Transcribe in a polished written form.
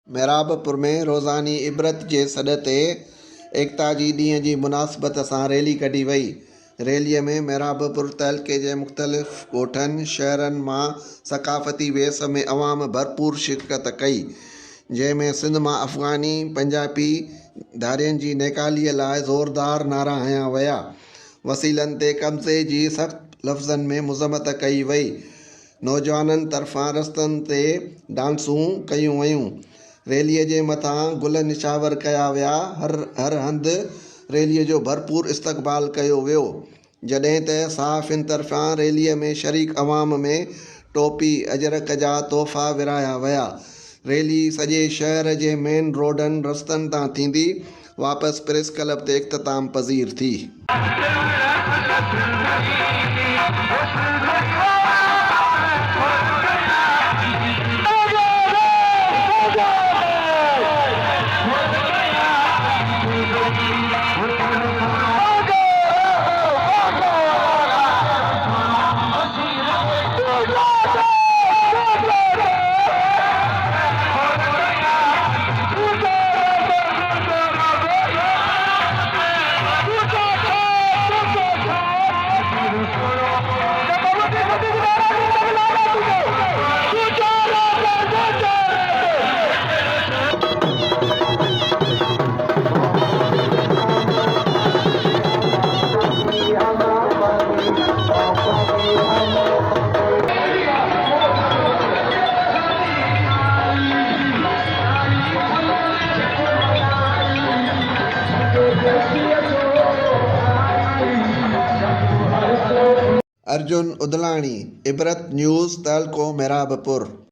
मेराबपुर में रोज़ानी इबरत जे सॾ ते एकता जी ॾींहं जी मुनासिबत सां रैली कढी वई। रैलीअ में मेराबपुर तहलके जे मुख़्तलिफ़ ॻोठनि शहरनि मां सक़ाफ़ती वेस में अवाम भरपूर शिरकत कई, जंहिंमें सिंध मां अफ़गानी पंजाबी धारियनि जी नेकालीअ लाइ ज़ोरदार नारा हंया विया। वसीलनि ते कब्ज़े जी सख़्त लफ़्ज़नि में मुज़म्मत कई वई। नौजवाननि तरफ़ां रस्तनि ते डांसूं कयूं वयूं। रैलीअ जे मथां गुल निशावर कया विया। हर हंधि रैलीअ जो भरपूर इस्तक़बाल कयो वियो, जॾहिं त सहाफ़ियुनि तरफ़ां रैलीअ में शरीक अवाम में टोपी अजरक जा तोहफ़ा विरहाया विया। रैली सॼे शहर जे मेन रोडनि रस्तनि तां थींदी वापसि प्रेस क्लब ते इख़्तिताम पज़ीर थी। अर्जुन उदलाणी, इबरत न्यूज़, तहलको, मेराबपुर।